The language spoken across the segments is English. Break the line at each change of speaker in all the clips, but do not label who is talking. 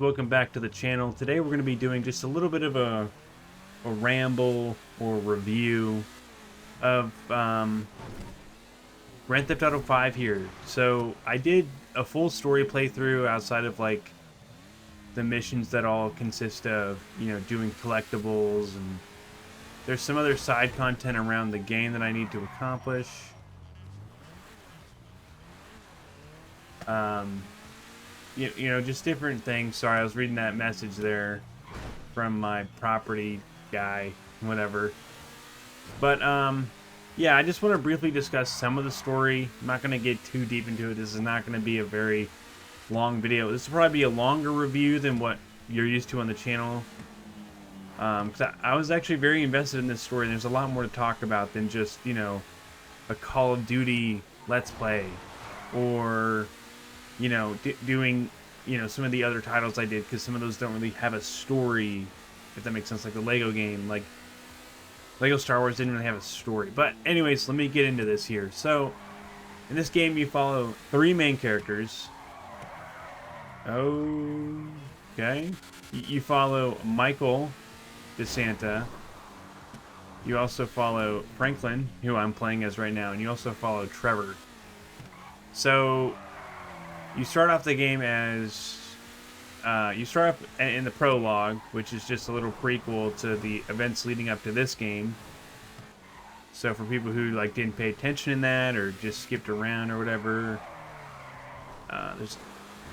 guys, welcome back to the channel. Today we're going to be doing just a little bit of a ramble or review of Grand Theft Auto 5 here. So I did a full story playthrough outside of like the missions that all consist of, doing collectibles, and there's some other side content around the game that I need to accomplish. Just different things. Sorry, I was reading that message there from my property guy, whatever. But, yeah, I just want to briefly discuss some of the story. I'm not going to get too deep into it. This is not going to be a very long video. This will probably be a longer review than what you're used to on the channel. Because I was actually very invested in this story. There's a lot more to talk about than just, a Call of Duty Let's Play. Or, doing, some of the other titles I did. Because some of those don't really have a story, if that makes sense. Like the Lego game. Like, Lego Star Wars didn't really have a story. But anyways, let me get into this here. So, in this game you follow 3 main characters. Okay. You follow Michael DeSanta. You also follow Franklin, who I'm playing as right now, and you also follow Trevor. So, you start off the game as... you start off in the prologue, which is just a little prequel to the events leading up to this game. So for people who didn't pay attention in that, or just skipped around or whatever, there's,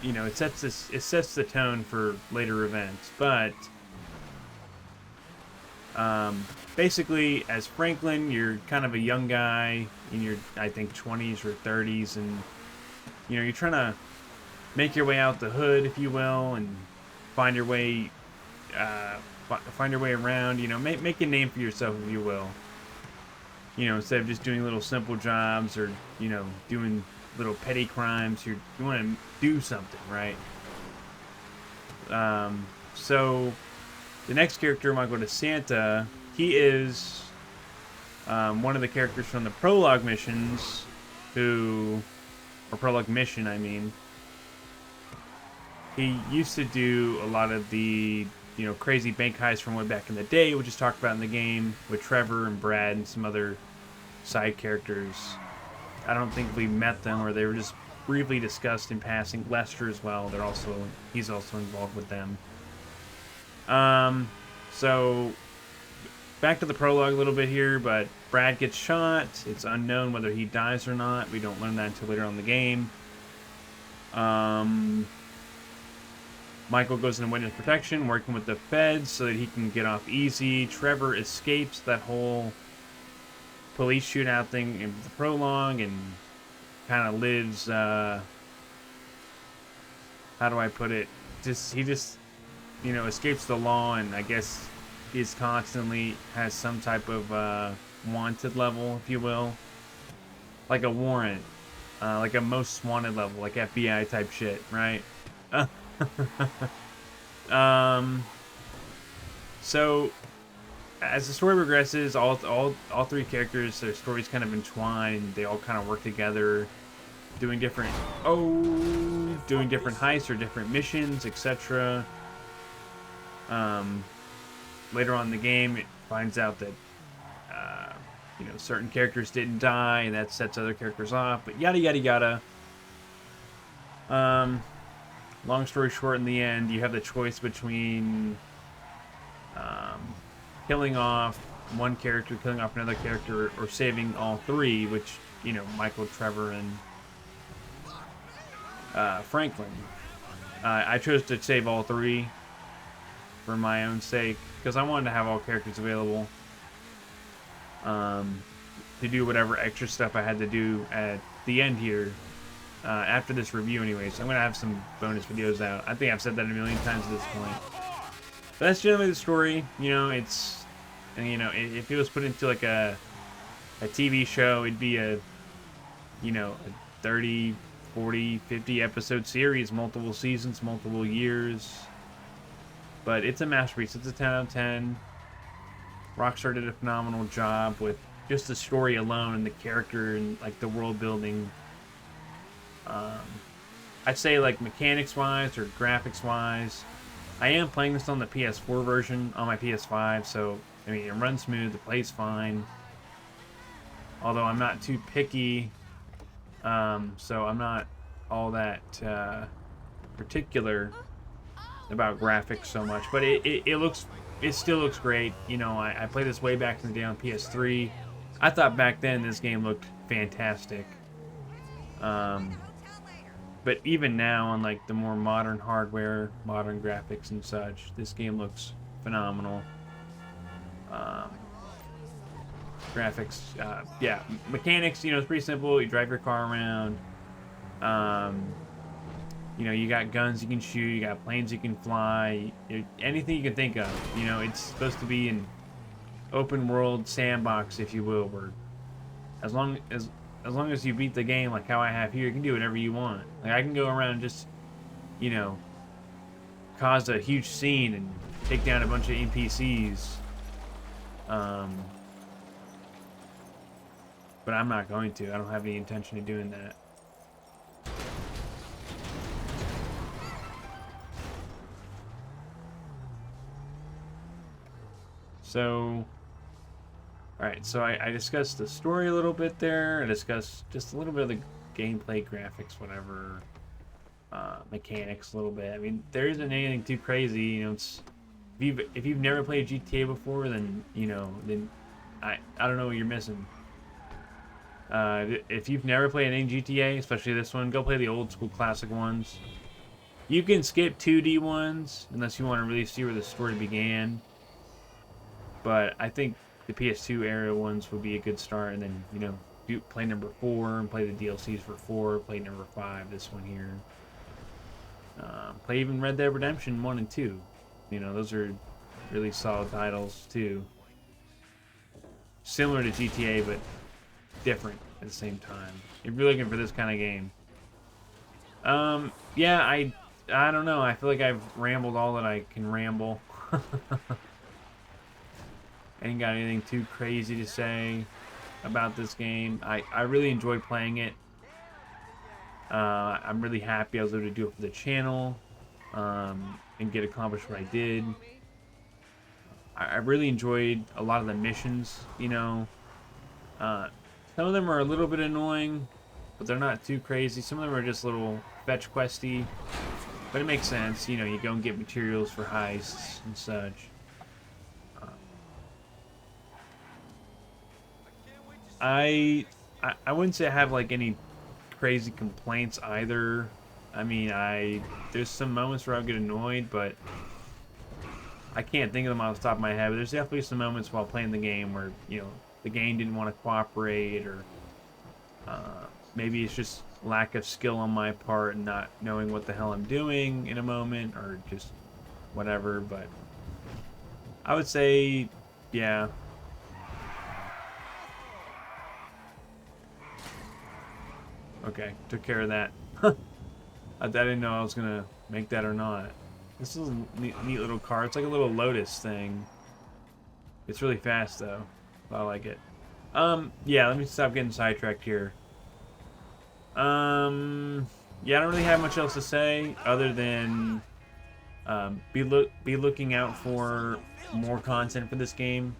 it sets the tone for later events. But basically, as Franklin, you're kind of a young guy in your, I think, 20s or 30s, and you're trying to make your way out the hood, if you will, and find your way around. Make a name for yourself, if you will. Instead of just doing little simple jobs or doing little petty crimes, you want to do something, right? So the next character, Michael DeSanta, he is one of the characters from the prologue missions, prologue mission, I mean. He used to do a lot of the, crazy bank heists from way back in the day, which is talked about in the game with Trevor and Brad and some other side characters. I don't think we met them, or they were just briefly discussed in passing. Lester as well. He's also involved with them. So back to the prologue a little bit here, but Brad gets shot. It's unknown whether he dies or not. We don't learn that until later on in the game. Michael goes into witness protection, working with the feds so that he can get off easy. Trevor escapes that whole police shootout thing in the prologue and kind of lives, how do I put it? He just, escapes the law, and I guess is constantly has some type of wanted level, if you will. Like a warrant. Like a most wanted level, like FBI type shit, right? So as the story progresses, all 3 characters, their stories kind of entwine. They all kind of work together, doing different heists or different missions, etc. Later on in the game, it finds out that certain characters didn't die, and that sets other characters off. But yada yada yada. Long story short, in the end, you have the choice between killing off one character, killing off another character, or saving all 3, which, Michael, Trevor, and Franklin. I chose to save all 3 for my own sake, because I wanted to have all characters available to do whatever extra stuff I had to do at the end here. After this review anyways. I'm going to have some bonus videos out. I think I've said that a million times at this point. But that's generally the story. If it was put into like a TV show, it'd be a 30, 40, 50 episode series, multiple seasons, multiple years. But it's a masterpiece. It's a 10 out of 10. Rockstar did a phenomenal job with just the story alone and the character and the world building. I'd say like mechanics-wise or graphics-wise, I am playing this on the PS4 version on my PS5, so I mean it runs smooth, it plays fine. Although I'm not too picky, so I'm not all that particular about graphics so much. But it still looks great. You know, I played this way back in the day on PS3. I thought back then this game looked fantastic. But even now on like the more modern hardware, modern graphics and such, this game looks phenomenal. Graphics, yeah, mechanics, you know, it's pretty simple. You drive your car around. You know, you got guns you can shoot, you got planes you can fly, anything you can think of. You know, it's supposed to be an open world sandbox, if you will, where as long as you beat the game like how I have here, you can do whatever you want. Like I can go around and just, you know, cause a huge scene and take down a bunch of NPCs. But I'm not going to. I don't have any intention of doing that. So, alright, so I discussed the story a little bit there. I discussed just a little bit of the gameplay, graphics, whatever, mechanics a little bit. I mean, there isn't anything too crazy, you know. It's if you've never played GTA before, then you know, then I don't know what you're missing. If you've never played any GTA, especially this one, go play the old school classic ones. You can skip 2D ones unless you want to really see where the story began. But I think the PS2 era ones would be a good start, and then, you know, play number 4 and play the DLCs for 4, play number 5, this one here. Play even Red Dead Redemption 1 and 2. You know, those are really solid titles too. Similar to GTA, but different at the same time. If you're looking for this kind of game. Yeah, I don't know. I feel like I've rambled all that I can ramble. Ain't got anything too crazy to say about this game. I really enjoyed playing it. I'm really happy I was able to do it for the channel and get accomplished what I did. I really enjoyed a lot of the missions, you know. Some of them are a little bit annoying, but they're not too crazy. Some of them are just a little fetch questy, but it makes sense. You know, you go and get materials for heists and such. I wouldn't say I have like any crazy complaints either. I mean, there's some moments where I get annoyed, but I can't think of them off the top of my head. But there's definitely some moments while playing the game where, you know, the game didn't want to cooperate, or maybe it's just lack of skill on my part and not knowing what the hell I'm doing in a moment, or just whatever. But I would say, yeah. Okay, took care of that. I didn't know I was gonna make that or not. This is a neat little car. It's like a little Lotus thing. It's really fast though. I like it. Yeah, let me stop getting sidetracked here. Yeah, I don't really have much else to say other than be looking out for more content for this game.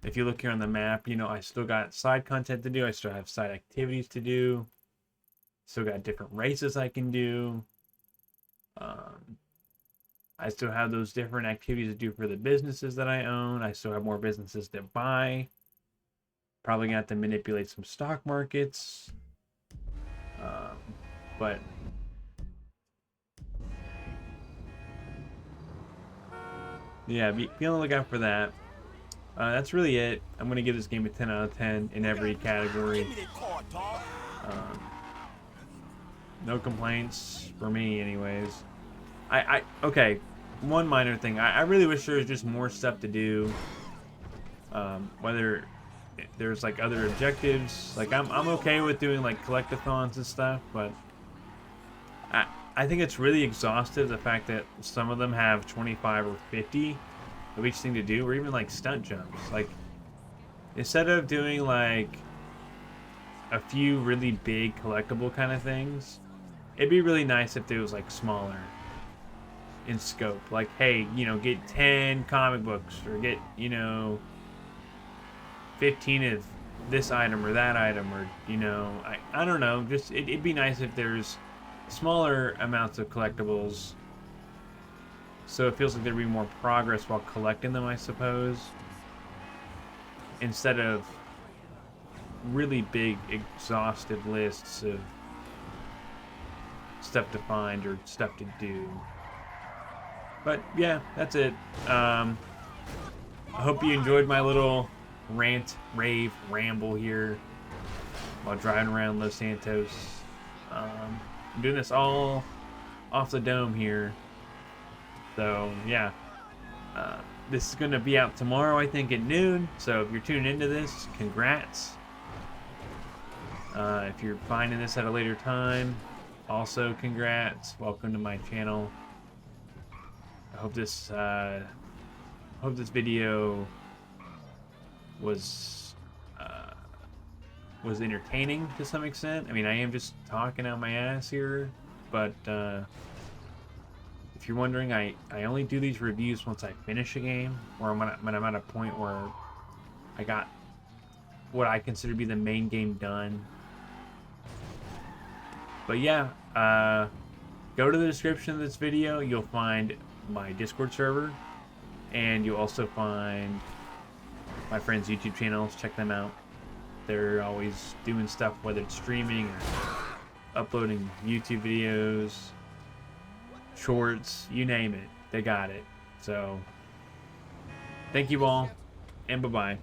If you look here on the map, you know, I still got side content to do. I still have side activities to do. Still got different races I can do. I still have those different activities to do for the businesses that I own. I still have more businesses to buy. Probably gonna have to manipulate some stock markets. But yeah, be on the lookout for that. That's really it. I'm going to give this game a 10 out of 10 in every category. No complaints for me anyways. Okay, one minor thing. I really wish there was just more stuff to do. Whether there's like other objectives. Like I'm okay with doing like collectathons and stuff, but I think it's really exhaustive, the fact that some of them have 25 or 50 of each thing to do, or even like stunt jumps. Like, instead of doing like a few really big collectible kind of things, it'd be really nice if it was like smaller in scope. Like, hey, you know, get 10 comic books, or get, you know, 15 of this item or that item, or, you know, I don't know. Just it'd be nice if there's smaller amounts of collectibles, so it feels like there'd be more progress while collecting them, I suppose, instead of really big exhaustive lists of stuff to find or stuff to do. But yeah, that's it. I hope you enjoyed my little rant, rave, ramble here while driving around Los Santos. I'm doing this all off the dome here. So yeah, this is going to be out tomorrow, I think, at noon. So if you're tuning into this, congrats. If you're finding this at a later time, also congrats. Welcome to my channel. I hope this video was entertaining to some extent. I mean, I am just talking out my ass here, but if you're wondering, I only do these reviews once I finish a game, or when I'm at a point where I got what I consider to be the main game done. But yeah, go to the description of this video. You'll find my Discord server, and you'll also find my friends' YouTube channels. Check them out. They're always doing stuff, whether it's streaming or uploading YouTube videos, shorts, you name it, they got it. So thank you all, and bye-bye.